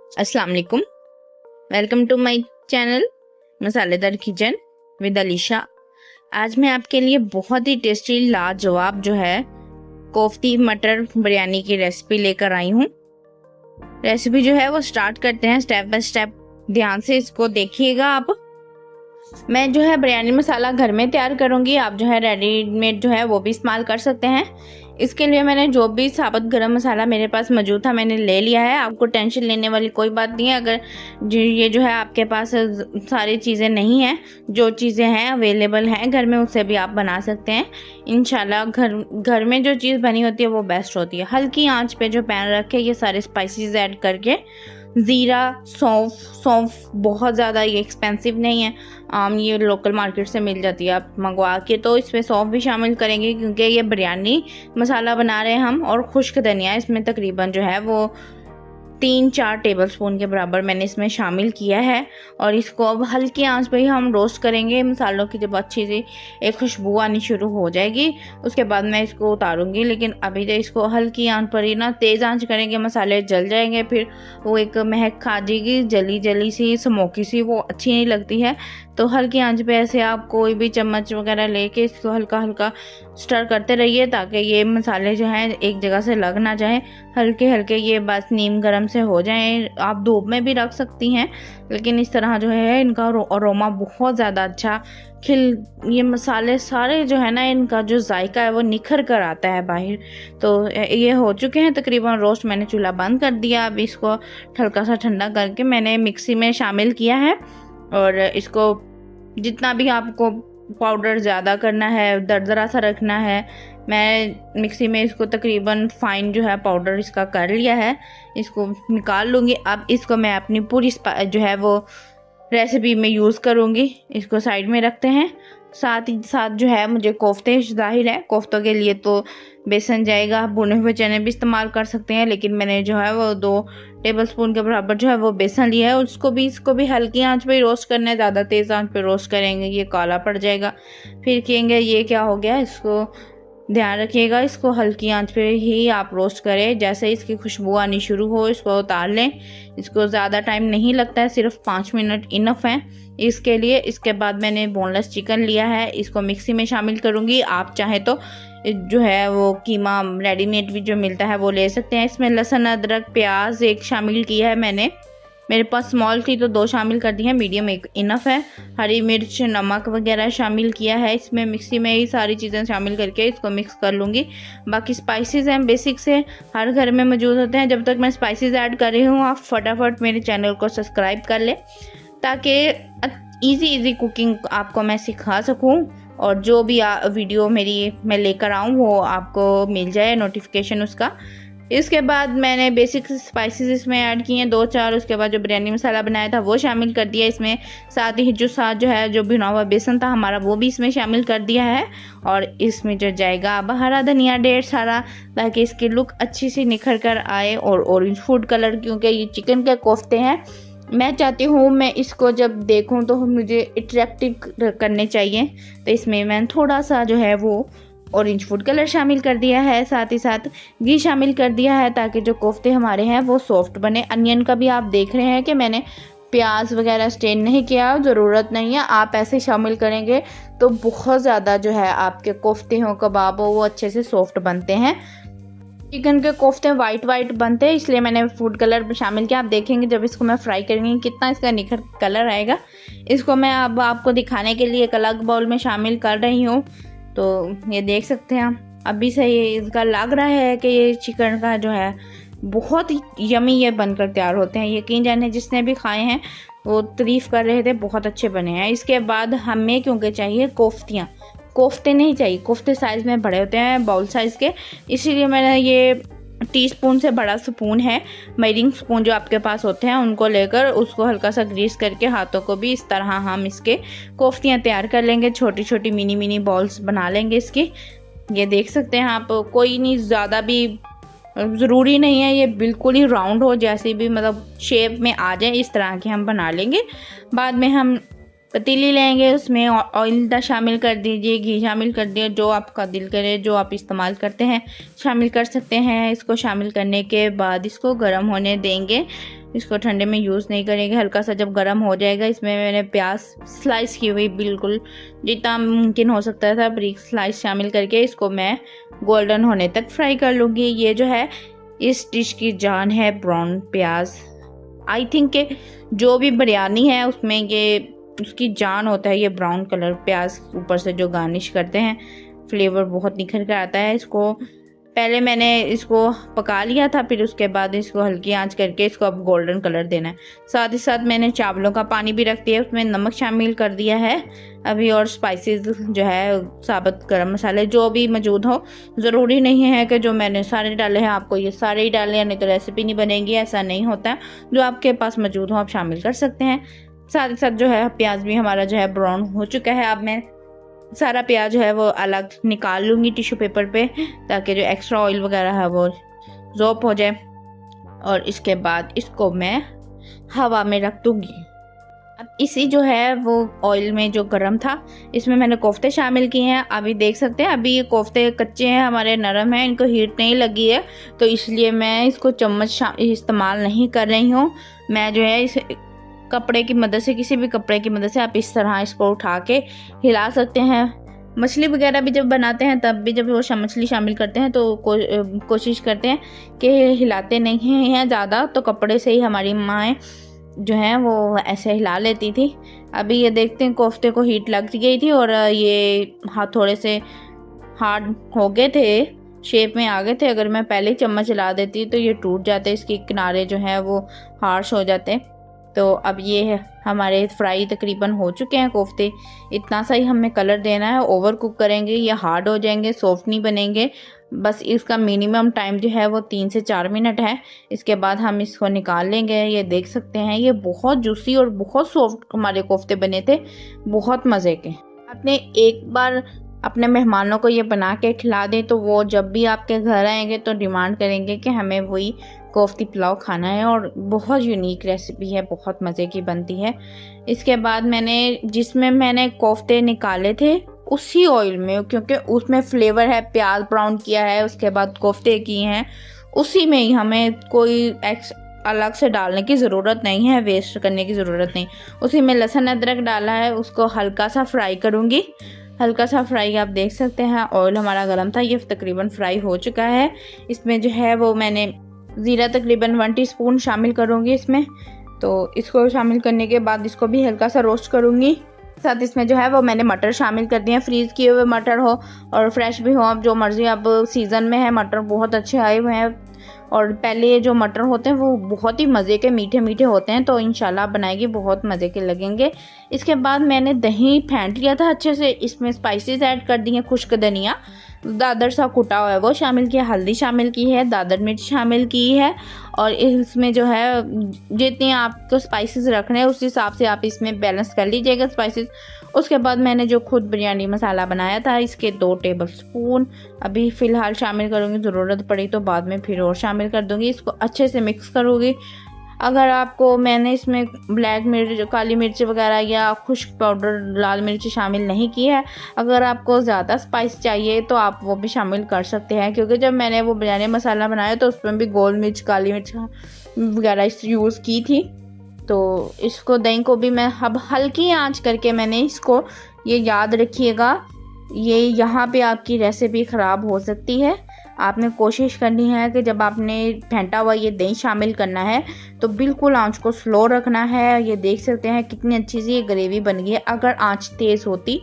अस्सलाम वालेकुम। Welcome to my channel मसालेदार किचन विद अलीशा। आज मैं आपके लिए बहुत ही टेस्टी लाजवाब जो है कोफ्ती मटर बिरयानी की रेसिपी लेकर आई हूँ। रेसिपी जो है वो स्टार्ट करते हैं स्टेप बाय स्टेप। ध्यान से इसको देखिएगा आप। मैं जो है बिरयानी मसाला घर में तैयार करूँगी, आप जो है रेडीमेड जो है वो भी इस्तेमाल कर सकते हैं। इसके लिए मैंने जो भी साबुत गरम मसाला मेरे पास मौजूद था मैंने ले लिया है। आपको टेंशन लेने वाली कोई बात नहीं है अगर ये जो है आपके पास सारी चीज़ें नहीं हैं। जो चीज़ें हैं अवेलेबल हैं घर में उससे भी आप बना सकते हैं। इंशाल्लाह घर में जो चीज़ बनी होती है वो बेस्ट होती है। हल्की आंच पे जो पैन रख के ये सारे स्पाइसेस ऐड करके ज़ीरा, सौंफ बहुत ज़्यादा ये एक्सपेंसिव नहीं है, ये लोकल मार्केट से मिल जाती है, आप मंगवा के। तो इसमें सौंफ भी शामिल करेंगे क्योंकि ये बिरयानी मसाला बना रहे हैं हम। और खुश्क धनिया इसमें तकरीबन जो है वो 3-4 टेबलस्पून के बराबर मैंने इसमें शामिल किया है। और इसको अब हल्की आंच पे ही हम रोस्ट करेंगे। मसालों की जब अच्छी सी एक खुशबू आनी शुरू हो जाएगी उसके बाद मैं इसको उतारूंगी, लेकिन अभी तो इसको हल्की आंच पर ही ना, तेज़ आंच करेंगे मसाले जल जाएंगे, फिर वो एक महक खा जाएगी जली जली सी स्मोकी सी, वो अच्छी नहीं लगती है। तो हल्की आंच पे ऐसे आप कोई भी चम्मच वगैरह लेके इसको हल्का हल्का स्टर करते रहिए ताकि ये मसाले जो हैं एक जगह से लग ना जाए। हल्के हल्के ये बस नीम गरम से हो जाएं। आप धूप में भी रख सकती हैं, लेकिन इस तरह जो है इनका अरोमा बहुत ज़्यादा अच्छा ये मसाले सारे जो है ना इनका जो जायका है वो निखर कर आता है बाहर। तो ये हो चुके हैं तकरीबन रोस्ट। मैंने चूल्हा बंद कर दिया। अब इसको हल्का सा ठंडा करके मैंने मिक्सी में शामिल किया है। और इसको जितना भी आपको पाउडर ज़्यादा करना है, दरदरा सा रखना है, मैं मिक्सी में इसको तकरीबन फाइन जो है पाउडर इसका कर लिया है। इसको निकाल लूँगी। अब इसको मैं अपनी पूरी जो है वो रेसिपी में यूज़ करूँगी। इसको साइड में रखते हैं। साथ ही साथ जो है मुझे कोफ्ते, जाहिर है कोफ्तों के लिए तो बेसन जाएगा, भुने हुए चने भी इस्तेमाल कर सकते हैं, लेकिन मैंने जो है वो 2 टेबलस्पून के बराबर जो है वो बेसन लिया है। इसको भी हल्की आंच पे रोस्ट करना है, ज़्यादा तेज़ आंच पे रोस्ट करेंगे ये काला पड़ जाएगा। फिर कहेंगे ये क्या हो गया। इसको ध्यान रखिएगा, इसको हल्की आंच पे ही आप रोस्ट करें। जैसे इसकी खुशबू आनी शुरू हो इसको उतार लें। इसको ज़्यादा टाइम नहीं लगता है, सिर्फ 5 मिनट इनफ है इसके लिए। इसके बाद मैंने बोनलेस चिकन लिया है, इसको मिक्सी में शामिल करूँगी। आप चाहे तो जो है वो कीमा रेडीमेड भी जो मिलता है वो ले सकते हैं। इसमें लहसुन, अदरक, प्याज एक शामिल किया है मैंने। मेरे पास स्मॉल थी तो 2 शामिल कर दी हैं, मीडियम एक इनफ है। हरी मिर्च, नमक वगैरह शामिल किया है इसमें। मिक्सी में ही सारी चीज़ें शामिल करके इसको मिक्स कर लूँगी। बाकी स्पाइसेस हैं बेसिक से, हर घर में मौजूद होते हैं। जब तक मैं स्पाइसेस ऐड कर रही हूँ आप फटाफट मेरे चैनल को सब्सक्राइब कर लें ताकि इजी कुकिंग आपको मैं सिखा सकूँ और जो भी वीडियो मेरी मैं लेकर आऊँ वो आपको मिल जाए नोटिफिकेशन उसका। इसके बाद मैंने बेसिक स्पाइसेस इसमें ऐड किए हैं 2-4। उसके बाद जो बिरयानी मसाला बनाया था वो शामिल कर दिया इसमें। साथ ही जो भुना हुआ बेसन था हमारा वो भी इसमें शामिल कर दिया है। और इसमें जो जाएगा अब हरा धनिया ढेर सारा, ताकि इसकी लुक अच्छी सी निखर कर आए। और ऑरेंज फूड कलर, क्योंकि ये चिकन के कोफ्ते हैं, मैं चाहती हूँ मैं इसको जब देखूँ तो मुझे अट्रैक्टिव करने चाहिए। तो इसमें मैंने थोड़ा सा जो है वो ऑरेंज फूड कलर शामिल कर दिया है। साथ ही साथ घी शामिल कर दिया है ताकि जो कोफ्ते हमारे हैं वो सॉफ्ट बने। अनियन का भी आप देख रहे हैं कि मैंने प्याज वगैरह स्टेन नहीं किया, ज़रूरत नहीं है। आप ऐसे शामिल करेंगे तो बहुत ज़्यादा जो है आपके कोफ्ते हो, कबाब हो, वो अच्छे से सॉफ्ट बनते हैं। चिकन के कोफ्ते वाइट बनते हैं, इसलिए मैंने फूड कलर शामिल किया। आप देखेंगे जब इसको मैं फ्राई करेंगे कितना इसका निखर कलर आएगा। इसको मैं अब आपको दिखाने के लिए एक अलग बाउल में शामिल कर रही हूँ। तो ये देख सकते हैं आप। अभी से ये इसका लग रहा है कि ये चिकन का जो है बहुत ही यमी ये बनकर तैयार होते हैं। यकीन जाने जिसने भी खाए हैं वो तारीफ़ कर रहे थे, बहुत अच्छे बने हैं। इसके बाद हमें क्योंकि चाहिए कोफ्ते नहीं चाहिए, कोफ्ते साइज़ में बड़े होते हैं बाउल साइज़ के, इसीलिए मैंने ये टीस्पून से बड़ा स्पून है, मेजरिंग स्पून जो आपके पास होते हैं उनको लेकर उसको हल्का सा ग्रीस करके हाथों को भी इस तरह हम इसके कोफ्तियाँ तैयार कर लेंगे। छोटी छोटी मिनी बॉल्स बना लेंगे इसकी। ये देख सकते हैं आप। कोई नहीं, ज़्यादा भी ज़रूरी नहीं है ये बिल्कुल ही राउंड हो, जैसे भी मतलब शेप में आ जाए इस तरह के हम बना लेंगे। बाद में हम पतीली लेंगे, उसमें ऑयल शामिल कर दीजिए, घी शामिल कर दिए, जो आपका दिल करे जो आप इस्तेमाल करते हैं शामिल कर सकते हैं। इसको शामिल करने के बाद इसको गर्म होने देंगे इसको ठंडे में यूज़ नहीं करेंगे। हल्का सा जब गर्म हो जाएगा इसमें मैंने प्याज स्लाइस की हुई बिल्कुल जितना मुमकिन हो सकता था बारीक स्लाइस शामिल करके इसको मैं गोल्डन होने तक फ्राई कर लूँगी। ये जो है इस डिश की जान है ब्राउन प्याज। आई थिंक कि जो भी बिरयानी है उसमें ये उसकी जान होता है, ये ब्राउन कलर प्याज ऊपर से जो गार्निश करते हैं फ्लेवर बहुत निखर कर आता है। इसको पहले मैंने इसको पका लिया था, फिर उसके बाद इसको हल्की आंच करके इसको अब गोल्डन कलर देना है। साथ ही साथ मैंने चावलों का पानी भी रख दिया, उसमें नमक शामिल कर दिया है अभी, और स्पाइसेस जो है साबुत गरम मसाले जो भी मौजूद हो। ज़रूरी नहीं है कि जो मैंने सारे डाले हैं आपको ये सारे ही डाले, नहीं तो रेसिपी नहीं बनेगी, ऐसा नहीं होता। जो आपके पास मौजूद हो आप शामिल कर सकते हैं। साथ ही साथ जो है प्याज भी हमारा जो है ब्राउन हो चुका है। अब मैं सारा प्याज है वो अलग निकाल लूँगी टिश्यू पेपर पे, ताकि जो एक्स्ट्रा ऑयल वगैरह है वो ज़ोप हो जाए, और इसके बाद इसको मैं हवा में रख दूँगी। अब इसी जो है वो ऑयल में जो गरम था इसमें मैंने कोफ्ते शामिल किए हैं। अभी देख सकते हैं अभी ये कोफ्ते कच्चे हैं हमारे, नरम हैं, इनको हीट नहीं लगी है, तो इसलिए मैं इसको चम्मच इस्तेमाल नहीं कर रही हूँ। मैं जो है इस कपड़े की मदद से, किसी भी कपड़े की मदद से आप इस तरह इसको उठा के हिला सकते हैं। मछली वगैरह भी जब बनाते हैं तब भी जब वो मछली शामिल करते हैं तो कोशिश करते हैं कि हिलाते नहीं हैं ज़्यादा, तो कपड़े से ही हमारी माएँ जो हैं वो ऐसे हिला लेती थी। अभी ये देखते हैं कोफ्ते को हीट लग गई थी और ये हाथ थोड़े से हार्ड हो गए थे, शेप में आ गए थे। अगर मैं पहले ही चम्मच हिला देती तो ये टूट जाते, इसके किनारे जो है वो हार्श हो जाते। तो अब ये है हमारे फ्राई तकरीबन हो चुके हैं कोफ्ते। इतना सा ही हमें कलर देना है, ओवर कुक करेंगे ये हार्ड हो जाएंगे, सॉफ्ट नहीं बनेंगे। बस इसका मिनिमम टाइम जो है वो 3 से 4 मिनट है। इसके बाद हम इसको निकाल लेंगे। ये देख सकते हैं ये बहुत जूसी और बहुत सॉफ्ट हमारे कोफ्ते बने थे, बहुत मज़े के। आपने एक बार अपने मेहमानों को ये बना के खिला दें तो वो जब भी आपके घर आएंगे तो डिमांड करेंगे कि हमें वही कोफ्ती पुलाव खाना है, और बहुत यूनिक रेसिपी है, बहुत मज़े की बनती है। इसके बाद जिसमें मैंने कोफ्ते निकाले थे उसी ऑयल में, क्योंकि उसमें फ्लेवर है, प्याज ब्राउन किया है, उसके बाद कोफ्ते किए हैं, उसी में ही हमें कोई अलग से डालने की ज़रूरत नहीं है, वेस्ट करने की ज़रूरत नहीं। उसी में लहसुन अदरक डाला है, उसको हल्का सा फ्राई करूँगी। हल्का सा फ्राई आप देख सकते हैं, ऑयल हमारा गर्म था, ये तकरीबन फ्राई हो चुका है। इसमें जो है वो मैंने ज़ीरा तकरीबन 1 टीस्पून शामिल करूँगी इसमें। तो इसको शामिल करने के बाद इसको भी हल्का सा रोस्ट करूँगी। साथ इसमें जो है वो मैंने मटर शामिल कर दिए हैं, फ्रीज़ किए हुए मटर हो और फ्रेश भी हो, अब जो मर्ज़ी। अब सीज़न में है मटर बहुत अच्छे आए हुए हैं, और पहले ये जो मटर होते हैं वो बहुत ही मज़े के मीठे मीठे होते हैं, तो इंशाल्लाह बनाएगी बहुत मज़े के लगेंगे। इसके बाद मैंने दही फेंट लिया था अच्छे से, इसमें स्पाइसेस ऐड कर दिए, खुश्क धनिया, दादर सा कुटा हुआ है वो शामिल किया, हल्दी शामिल की है, दादर मिर्च शामिल की है, और इसमें जो है जितने आपको स्पाइसेस रखने हैं उस हिसाब से आप इसमें बैलेंस कर लीजिएगा स्पाइसेस। उसके बाद मैंने जो खुद बिरयानी मसाला बनाया था इसके 2 टेबलस्पून अभी फ़िलहाल शामिल करूँगी, ज़रूरत पड़ी तो बाद में फिर और शामिल कर दूँगी। इसको अच्छे से मिक्स करूँगी। अगर आपको मैंने इसमें ब्लैक मिर्च, काली मिर्च वगैरह या खुश्क पाउडर, लाल मिर्च शामिल नहीं की है, अगर आपको ज़्यादा स्पाइस चाहिए तो आप वो भी शामिल कर सकते हैं, क्योंकि जब मैंने वो बिरयानी मसाला बनाया तो उसमें भी गोल मिर्च, काली मिर्च वगैरह यूज़ की थी। तो इसको दही को भी मैं अब हल्की आंच करके मैंने इसको, ये याद रखिएगा, ये यहाँ पे आपकी रेसिपी ख़राब हो सकती है। आपने कोशिश करनी है कि जब आपने फेंटा हुआ ये दही शामिल करना है तो बिल्कुल आंच को स्लो रखना है। ये देख सकते हैं कितनी अच्छी सी ये ग्रेवी बन गई है। अगर आंच तेज़ होती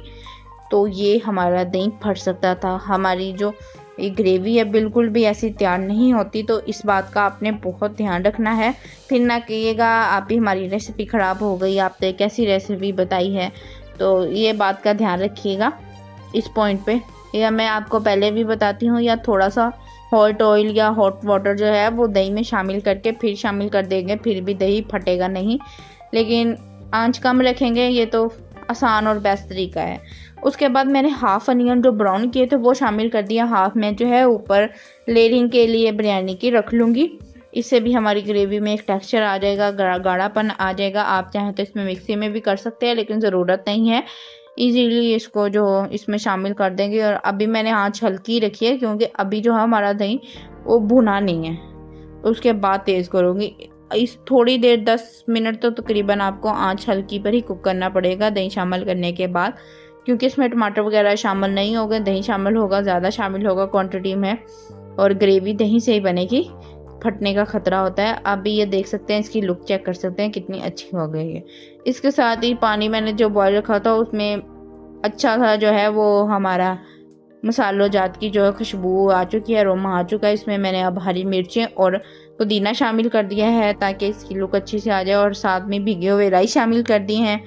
तो ये हमारा दही फट सकता था। हमारी जो ये ग्रेवी है बिल्कुल भी ऐसी तैयार नहीं होती, तो इस बात का आपने बहुत ध्यान रखना है। फिर ना कहिएगा आप ही हमारी रेसिपी ख़राब हो गई, आपने कैसी रेसिपी बताई है। तो ये बात का ध्यान रखिएगा इस पॉइंट पे। या मैं आपको पहले भी बताती हूँ, या थोड़ा सा हॉट ऑयल या हॉट वाटर जो है वो दही में शामिल करके फिर शामिल कर देंगे, फिर भी दही फटेगा नहीं, लेकिन आंच कम रखेंगे। ये तो आसान और बेस्ट तरीका है। उसके बाद मैंने हाफ़ अनियन जो ब्राउन किए थे वो शामिल कर दिया। हाफ़ में जो है ऊपर लेयरिंग के लिए बिरयानी की रख लूँगी। इससे भी हमारी ग्रेवी में एक टेक्सचर आ जाएगा, गाढ़ापन आ जाएगा। आप चाहें तो इसमें मिक्सी में भी कर सकते हैं, लेकिन ज़रूरत नहीं है। इजीली इसको जो इसमें शामिल कर देंगे। और अभी मैंने आंच हल्की रखी है, क्योंकि अभी जो है हमारा दही वो भुना नहीं है, उसके बाद तेज़ करूँगी। इस थोड़ी देर 10 मिनट तो तकरीबन आपको आंच हल्की पर ही कुक करना पड़ेगा दही शामिल करने के बाद, क्योंकि इसमें टमाटर वगैरह शामिल नहीं होगा, दही शामिल होगा, ज़्यादा शामिल होगा क्वांटिटी में, और ग्रेवी दही से ही बनेगी, फटने का खतरा होता है। आप भी ये देख सकते हैं, इसकी लुक चेक कर सकते हैं कितनी अच्छी हो गई है। इसके साथ ही पानी मैंने जो बॉयल रखा था उसमें अच्छा सा जो है वो हमारा मसालों जात की जो है खुशबू आ चुकी है, अरोमा आ चुका है। इसमें मैंने अब हरी मिर्चें और पुदीना शामिल कर दिया है ताकि इसकी लुक अच्छी से आ जाए, और साथ में भीगे हुए राई शामिल कर दी हैं।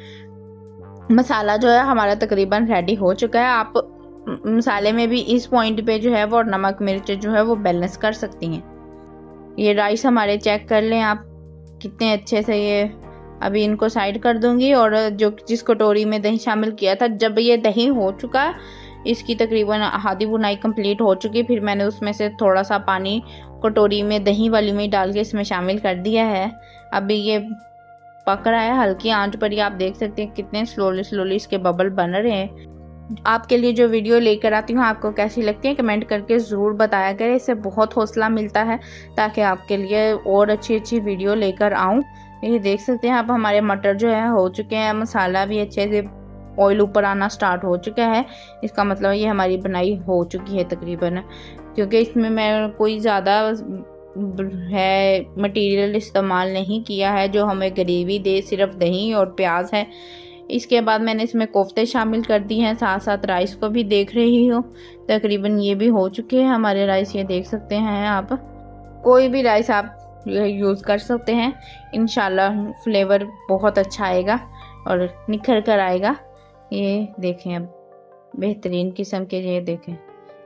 मसाला जो है हमारा तकरीबन रेडी हो चुका है। आप मसाले में भी इस पॉइंट पे जो है वो नमक मिर्च जो है वो बैलेंस कर सकती हैं। ये राइस हमारे चेक कर लें आप कितने अच्छे से। ये अभी इनको साइड कर दूंगी, और जो जिस कटोरी में दही शामिल किया था, जब ये दही हो चुका, इसकी तकरीबन आधी बुनाई कंप्लीट हो चुकी, फिर मैंने उसमें से थोड़ा सा पानी कटोरी में दही वाली में डाल के इसमें शामिल कर दिया है। अभी ये पक रहा है हल्की आंच पर ही, आप देख सकते हैं कितने स्लोली इसके बबल बन रहे हैं। आपके लिए जो वीडियो लेकर आती हूँ आपको कैसी लगती है कमेंट करके ज़रूर बताया करें, इससे बहुत हौसला मिलता है ताकि आपके लिए और अच्छी वीडियो लेकर आऊँ। ये देख सकते हैं आप हमारे मटर जो है हो चुके हैं, मसाला भी अच्छे से ऑयल ऊपर आना स्टार्ट हो चुका है। इसका मतलब ये हमारी बनाई हो चुकी है तकरीबन, क्योंकि इसमें मैं कोई ज़्यादा है मटेरियल इस्तेमाल नहीं किया है जो हमें ग्रेवी दे, सिर्फ दही और प्याज है। इसके बाद मैंने इसमें कोफ्ते शामिल कर दी हैं, साथ साथ राइस को भी देख रही हो, तकरीबन ये भी हो चुके हैं हमारे राइस। ये देख सकते हैं आप, कोई भी राइस आप यूज़ कर सकते हैं, इंशाल्लाह फ्लेवर बहुत अच्छा आएगा और निखर कर आएगा। ये देखें अब बेहतरीन किस्म के, ये देखें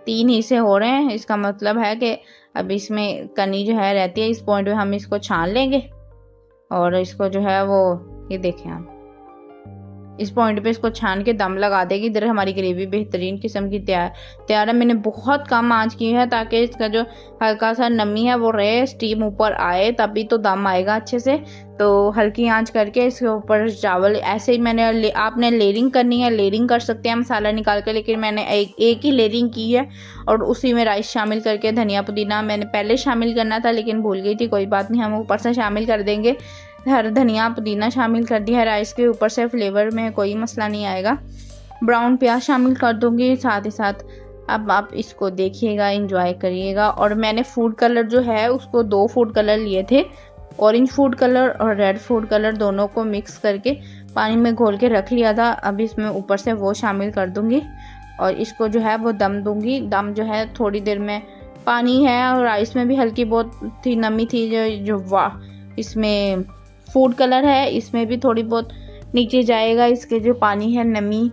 3 हिस्से हो रहे हैं। इसका मतलब है कि अब इसमें कनी जो है रहती है, इस पॉइंट पे हम इसको छान लेंगे और इसको जो है वो ये देखें आप इस पॉइंट पे इसको छान के दम लगा देगी। इधर हमारी ग्रेवी बेहतरीन किस्म की तैयार है। मैंने बहुत कम आंच की है ताकि इसका जो हल्का सा नमी है वो रहे, स्टीम ऊपर आए, तभी तो दम आएगा अच्छे से। तो हल्की आंच करके इसके ऊपर चावल ऐसे ही मैंने आपने लेयरिंग करनी है, लेयरिंग कर सकते हैं मसाला निकाल कर, लेकिन मैंने एक ही लेयरिंग की है और उसी में राइस शामिल करके धनिया पुदीना मैंने पहले शामिल करना था लेकिन भूल गई थी, कोई बात नहीं, हम ऊपर से शामिल कर देंगे। हर धनिया पुदीना शामिल कर दिया है राइस के ऊपर से, फ्लेवर में कोई मसला नहीं आएगा। ब्राउन प्याज शामिल कर दूंगी साथ ही साथ। अब आप इसको देखिएगा, एंजॉय करिएगा। और मैंने फूड कलर जो है उसको 2 फूड कलर लिए थे, ऑरेंज फूड कलर और रेड फूड कलर, दोनों को मिक्स करके पानी में घोल के रख लिया था। अब इसमें ऊपर से वो शामिल कर दूंगी और इसको जो है वो दम दूंगी। दम जो है थोड़ी देर में, पानी है और राइस में भी हल्की बहुत थी नमी थी, जो इसमें फूड कलर है इसमें भी थोड़ी बहुत नीचे जाएगा, इसके जो पानी है नमी,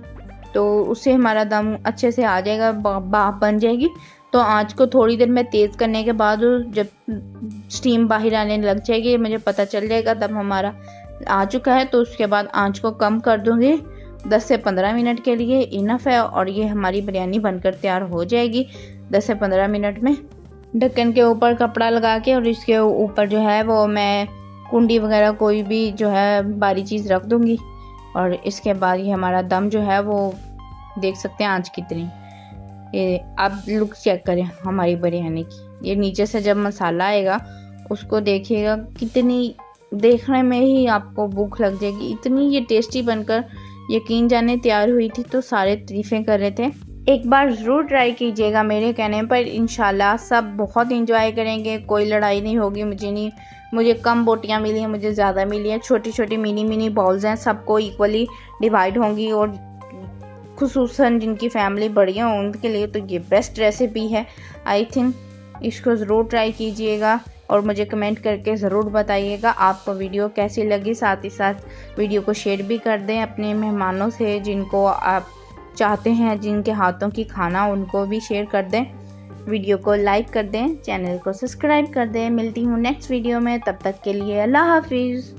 तो उससे हमारा दम अच्छे से आ जाएगा, भाप बन जाएगी। तो आंच को थोड़ी देर में तेज़ करने के बाद जब स्टीम बाहर आने लग जाएगी मुझे पता चल जाएगा दम हमारा आ चुका है। तो उसके बाद आंच को कम कर दूंगी, 10 से 15 मिनट के लिए इनफ है और ये हमारी बिरयानी बनकर तैयार हो जाएगी 10 से 15 मिनट में। ढक्कन के ऊपर कपड़ा लगा के और इसके ऊपर जो है वो मैं कुंडी वगैरह कोई भी जो है बारी चीज़ रख दूंगी और इसके बाद ये हमारा दम जो है वो देख सकते हैं आंच कितनी। ये आप लुक चेक करें हमारी बिरयानी की, ये नीचे से जब मसाला आएगा उसको देखिएगा, कितनी देखने में ही आपको भूख लग जाएगी, इतनी ये टेस्टी बनकर यकीन जाने तैयार हुई थी। तो सारे तारीफ़ें कर रहे थे, एक बार ज़रूर ट्राई कीजिएगा मेरे कहने पर, इंशाल्लाह सब बहुत इंजॉय करेंगे। कोई लड़ाई नहीं होगी, मुझे कम बोटियाँ मिली हैं, मुझे ज़्यादा मिली हैं, छोटी छोटी मिनी बॉल्स हैं, सबको इक्वली डिवाइड होंगी और खुसूसन जिनकी फैमिली बड़ी है उनके लिए तो ये बेस्ट रेसिपी है। आई थिंक इसको ज़रूर ट्राई कीजिएगा और मुझे कमेंट करके ज़रूर बताइएगा आपको वीडियो कैसी लगी। साथ ही साथ वीडियो को शेयर भी कर दें अपने मेहमानों से, जिनको आप चाहते हैं जिनके हाथों की खाना उनको भी शेयर कर दें। वीडियो को लाइक कर दें, चैनल को सब्सक्राइब कर दें। मिलती हूँ नेक्स्ट वीडियो में, तब तक के लिए अल्लाह हाफिज़।